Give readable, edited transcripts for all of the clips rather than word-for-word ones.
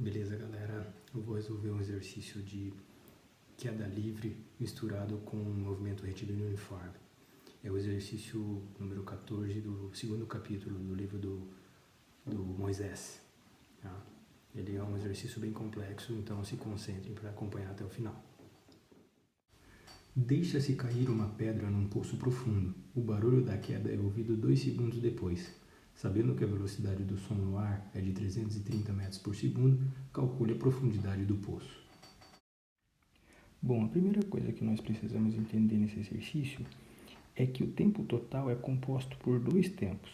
Beleza, galera? Eu vou resolver um exercício de queda livre misturado com movimento retilíneo uniforme. É o exercício número 14 do segundo capítulo do livro do Moisés. Tá? Ele é um exercício bem complexo, então se concentrem para acompanhar até o final. Deixa-se cair uma pedra num poço profundo. O barulho da queda é ouvido 2 segundos depois. Sabendo que a velocidade do som no ar é de 330 metros por segundo, calcule a profundidade do poço. Bom, a primeira coisa que nós precisamos entender nesse exercício é que o tempo total é composto por 2 tempos.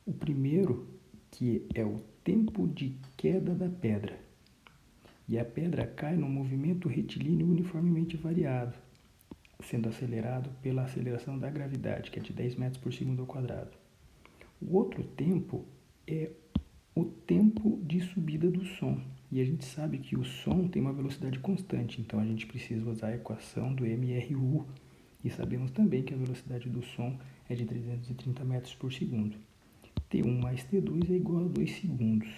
O primeiro, que é o tempo de queda da pedra, e a pedra cai num movimento retilíneo uniformemente variado, sendo acelerado pela aceleração da gravidade, que é de 10 metros por segundo ao quadrado. O outro tempo é o tempo de subida do som. E a gente sabe que o som tem uma velocidade constante, então a gente precisa usar a equação do MRU. E sabemos também que a velocidade do som é de 330 metros por segundo. T1 mais T2 é igual a 2 segundos.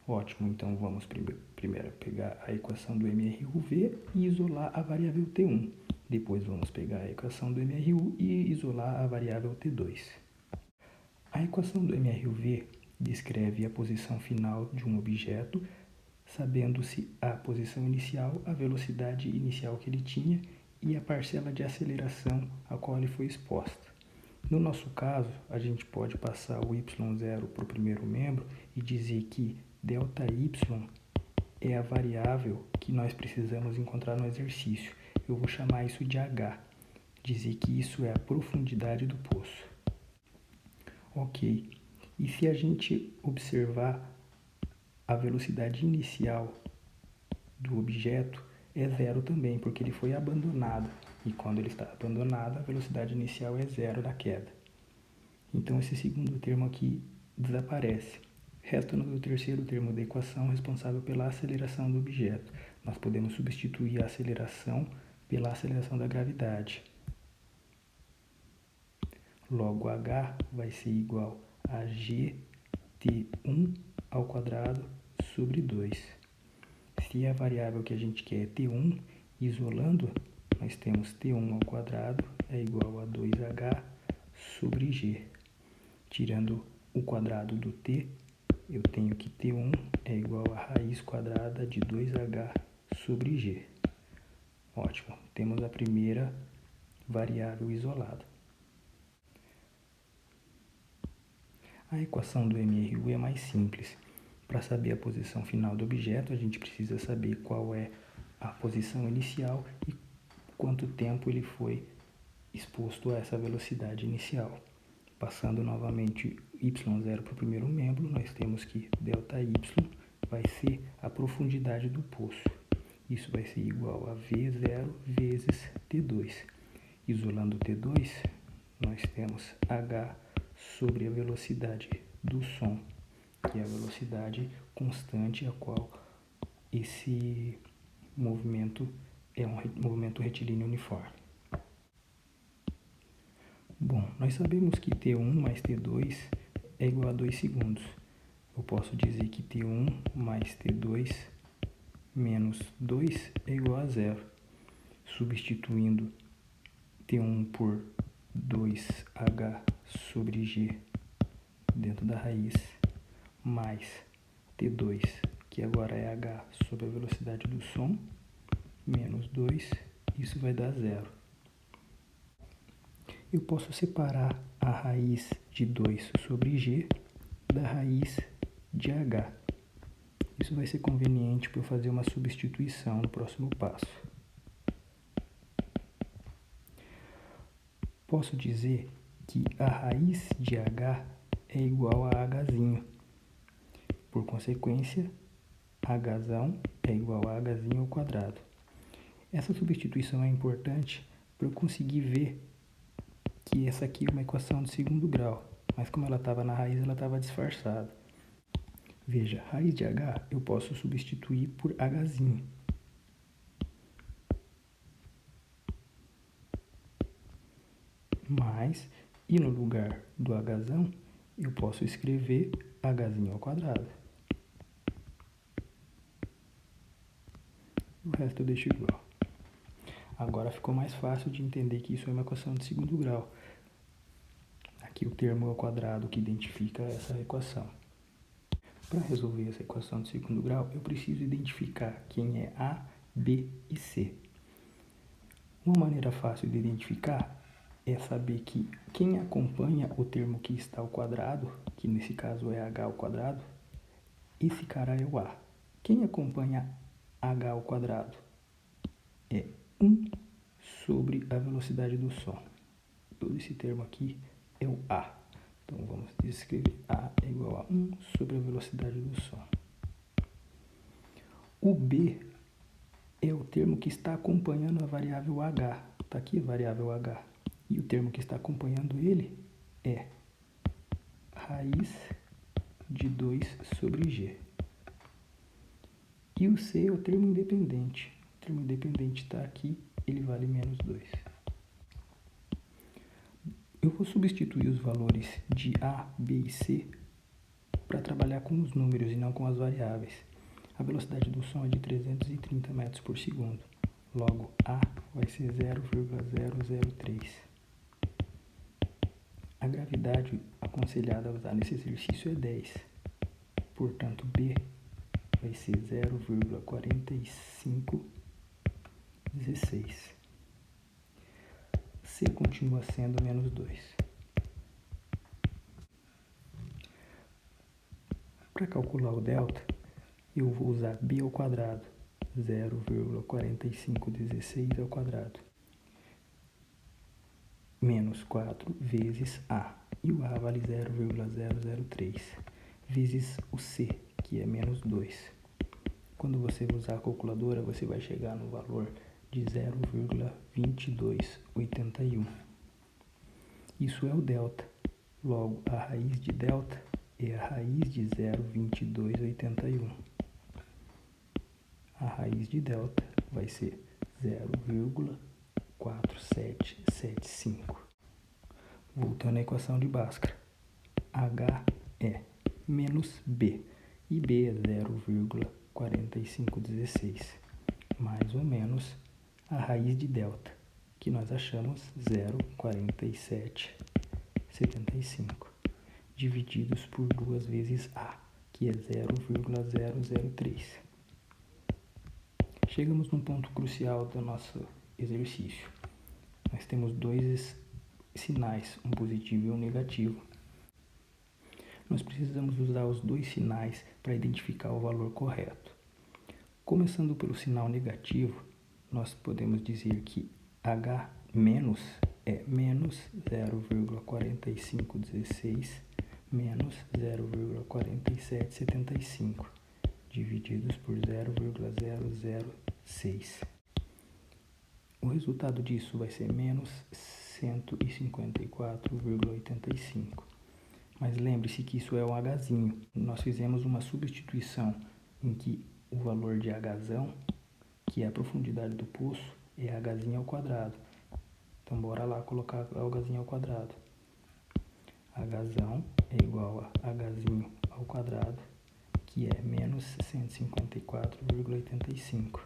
Ótimo, então vamos primeiro pegar a equação do MRUV e isolar a variável T1. Depois vamos pegar a equação do MRU e isolar a variável T2. A equação do MRUV descreve a posição final de um objeto, sabendo-se a posição inicial, a velocidade inicial que ele tinha e a parcela de aceleração a qual ele foi exposta. No nosso caso, a gente pode passar o y0 para o primeiro membro e dizer que ΔY é a variável que nós precisamos encontrar no exercício. Eu vou chamar isso de H, dizer que isso é a profundidade do poço. Ok, e se a gente observar a velocidade inicial do objeto é 0 também, porque ele foi abandonado. E quando ele está abandonado, a velocidade inicial é 0 da queda. Então esse segundo termo aqui desaparece. Resta-nos o terceiro termo da equação responsável pela aceleração do objeto. Nós podemos substituir a aceleração pela aceleração da gravidade. Logo, h vai ser igual a gt1 ao quadrado sobre 2. Se a variável que a gente quer é t1, isolando, nós temos t1 ao quadrado é igual a 2h sobre g. Tirando o quadrado do t, eu tenho que t1 é igual a raiz quadrada de 2h sobre g. Ótimo, temos a primeira variável isolada. A equação do MRU é mais simples. Para saber a posição final do objeto, a gente precisa saber qual é a posição inicial e quanto tempo ele foi exposto a essa velocidade inicial. Passando novamente y0 para o primeiro membro, nós temos que ΔY vai ser a profundidade do poço. Isso vai ser igual a V0 vezes T2. Isolando T2, nós temos H sobre a velocidade do som, que é a velocidade constante a qual esse movimento é um movimento retilíneo uniforme. Bom, nós sabemos que T1 mais T2 é igual a 2 segundos. Eu posso dizer que T1 mais T2 menos 2 é igual a 0. Substituindo T1 por 2H sobre G dentro da raiz, mais T2, que agora é H sobre a velocidade do som, menos 2, isso vai dar 0. Eu posso separar a raiz de 2 sobre G da raiz de H. Isso vai ser conveniente para eu fazer uma substituição no próximo passo. Posso dizer que a raiz de H é igual a Hzinho. Por consequência, Hzão é igual a Hzinho ao quadrado. Essa substituição é importante para eu conseguir ver que essa aqui é uma equação de segundo grau, mas como ela estava na raiz, ela estava disfarçada. Veja, raiz de H eu posso substituir por Hzinho. Mas, e no lugar do Hzão, eu posso escrever Hzinho ao quadrado. O resto eu deixo igual. Agora ficou mais fácil de entender que isso é uma equação de segundo grau. Aqui o termo ao quadrado que identifica essa equação. Para resolver essa equação de segundo grau, eu preciso identificar quem é A, B e C. Uma maneira fácil de identificar é saber que quem acompanha o termo que está ao quadrado, que nesse caso é h ao quadrado, esse cara é o A. Quem acompanha h ao quadrado é 1 sobre a velocidade do som. Todo esse termo aqui é o A. Então vamos escrever A é igual a 1 sobre a velocidade do som. O B é o termo que está acompanhando a variável h. Está aqui a variável h. E o termo que está acompanhando ele é raiz de 2 sobre g. E o C é o termo independente. O termo independente está aqui, ele vale menos 2. Eu vou substituir os valores de A, B e C para trabalhar com os números e não com as variáveis. A velocidade do som é de 330 metros por segundo. Logo, A vai ser 0,003. A gravidade aconselhada a usar nesse exercício é 10. Portanto, B vai ser 0,4516. C continua sendo menos 2. Para calcular o delta, eu vou usar B ao quadrado, 0,4516 ao quadrado, menos 4 vezes A, e o A vale 0,003, vezes o C, que é menos 2. Quando você usar a calculadora, você vai chegar no valor de 0,2281. Isso é o delta. Logo, a raiz de delta é a raiz de 0,2281. A raiz de delta vai ser 0,4775. Voltando à equação de Bhaskara. H é menos B. E B é 0,4516. Mais ou menos a raiz de delta, que nós achamos 0,4775, divididos por 2 vezes A, que é 0,003. Chegamos num ponto crucial do nosso exercício. Nós temos dois sinais, um positivo e um negativo. Nós precisamos usar os dois sinais para identificar o valor correto. Começando pelo sinal negativo, nós podemos dizer que H menos é menos 0,4516 menos 0,4775, divididos por 0,006. O resultado disso vai ser menos 154,85. Mas lembre-se que isso é um Hzinho. Nós fizemos uma substituição em que o valor de Hzão, que é a profundidade do poço, é Hzinho ao quadrado. Então, bora lá colocar Hzinho ao quadrado. Hzão é igual a Hzinho ao quadrado, que é menos 154,85.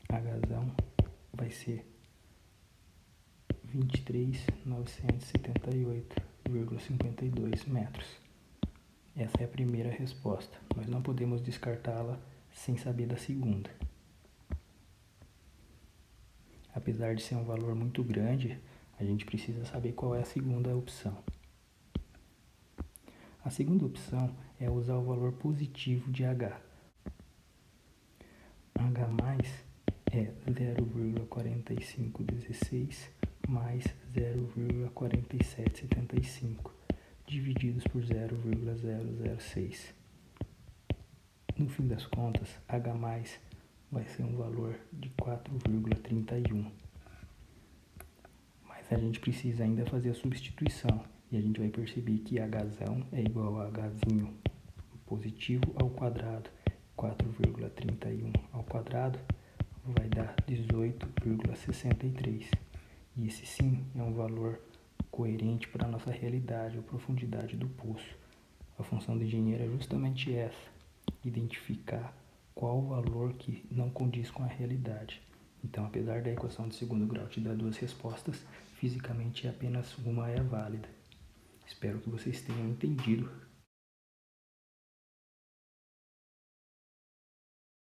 Hzão vai ser 23.978,52 metros. Essa é a primeira resposta, mas não podemos descartá-la sem saber da segunda. Apesar de ser um valor muito grande, a gente precisa saber qual é a segunda opção. A segunda opção é usar o valor positivo de H. H mais é 0,4516 mais 0,4775, divididos por 0,006. No fim das contas, H mais vai ser um valor de 4,31. Mas a gente precisa ainda fazer a substituição, e a gente vai perceber que Hzão é igual a Hzinho positivo ao quadrado. 4,31 ao quadrado vai dar 18,63. E esse sim é um valor coerente para a nossa realidade, a profundidade do poço. A função do engenheiro é justamente essa: identificar qual o valor que não condiz com a realidade. Então, apesar da equação de segundo grau te dar duas respostas, fisicamente apenas uma é válida. Espero que vocês tenham entendido